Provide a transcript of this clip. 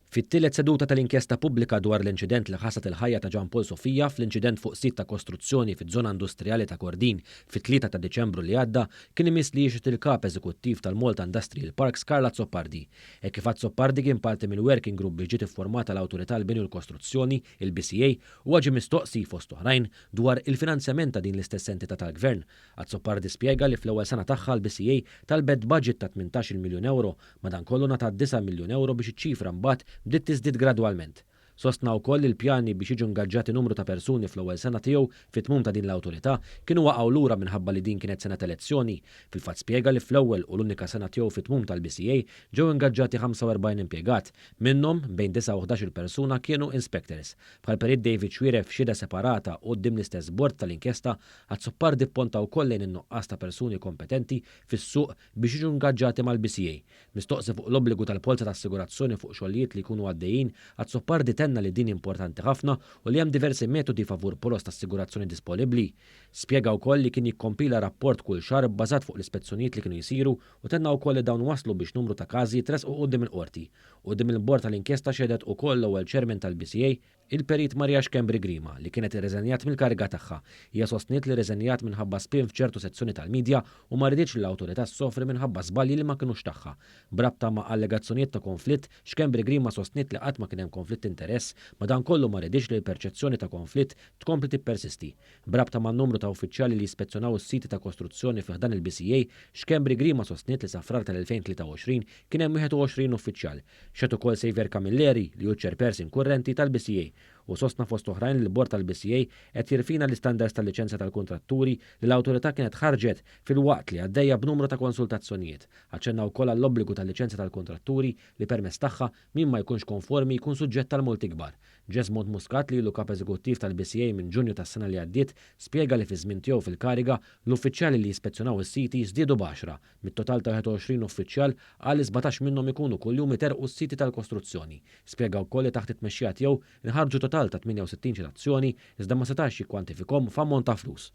Fit-tielet seduta tal-inkjesta pubblika dwar l-inċident li ħasat il-ħajja ta' Ġan Paul Sofija fl-inċident fuq sit ta' kostruzzjoni fiż-żona industrijali ta' Kordin fit-3 ta' Deċembru li għadda kien imiss li jixet il-kap eżekuttiv tal-Malta Industrial Parks Karla Zoppardi. E kif għad Zoppardi kien parti mill-working group biex ġiet iffurmata l-Awtorità l-Bini u l-Kostruzzjoni, il-BCA, u ġie mistoqsi fost oħrajn dwar il-finanzjament ta' din l-istess entità tal-Gvern. Għad Zoppardi spjega li fl-ewwel sena tagħha l-BCA talbet budget ta' 18 miljun euro, madankollu ngħatat 9 miljun euro biex iċ-ċifra mbagħad bdiet tiżdied gradwalment. Sostna wkoll il-pjani biex jiġu ngaġġati numru ta' persuni fl-ewwel sena tiegħu fit-tmum ta' din l-awtorità kienu waqgħu lura minħabba li din kienet sena ta' elezzjoni. Fil-fatt spjega li fl-ewwel u l-unika sena tiegħu fit-tmum tal-BCA ġew ingaġġati 45 impjegat, minnhom bejn 9 u 11 persuna kienu inspectors. Bħal perit David Xwiref f'xhieda separata quddiem l-istess bord tal-inkjesta għad Zoppardi pponta wkoll lejn in-nuqqas ta' persuni kompetenti fis-suq biex jiġu ngaġġati mal-BCA. Mistoqsi fuq l-obbligu tal-polza ta' assigurazzjoni fuq xogħlijiet li jkunu għaddejjin, għad Zoppardi li din importanti ħafna u li hemm diversi metodi favur polos ta' assigurazzjoni disponibbli. Spjega wkoll li kien jikkompila rapport kull xahar bbażat fuq l-ispezzjonijiet li kienu jsiru u tenna wkoll li dawn waslu biex numru ta' każi tresqu quddiem il-qorti. Quddiem il-bord tal-inkjesta xedet ukoll l-ewwel chairman tal-BCA, il-perit Marja Xkembri Grima, li kienet irreżenjat mill-kariga tagħha. Hija sostniet li reżenjat minħabba spin f'ċertu sezzjoni tal-medja u ma rriditx l-awtorità ssofri minħabba żbalji li ma kinux tagħha. Brabta ma' allegazzjonijiet ta' konflitt, Xkembri Grima sostniet li qatt ma kien hemm konflitt interess, madankollu ma rridix li l-perċezzjoni ta' konflitt tkompli tippersisti. Brabta ma' numru ta' uffiċjali li jispezzjonaw is-siti ta' kostruzzjoni fih dan il-BCA, Xkembri Grima sostniet li sa frar tal-2023 kien hemm 21 uffiċjal. Xed ukoll Sejver Camilleri li hu chairperson kurrenti tal-BCA u sostna fost oħrajn li l-bord tal-BCA qed jirfina l-istandards tal-liċenzja tal-kontratturi li l-awtorità kienet ħarġet fil-waqt li għaddejja b'numru ta' konsultazzjonijiet. Aċċenna wkoll għall-obbligu tal-liċenzja tal-kontratturi li permezz tagħha min ma jkunx konformi jkun suġġett tal-multi kbar. Jesmond Muscat li kap eżekuttiv tal-BCA minn Ġunju tas-sena li għaddiet spjega li fi żmien tiegħu fil-kariga l-uffiċjali li jispezzjonaw is-siti żdiedu b'10. Mit-total ta' 21 uffiċjal għal 17 minnhom ikunu kuljum iterqu s-siti tal-kostruzzjoni. Spjega wkoll li taħt it-tmexxija tiegħu inħarġu total ta' 68 ċitazzjoni iżda ma setax jikkwantifikhom f'ammont ta' flus.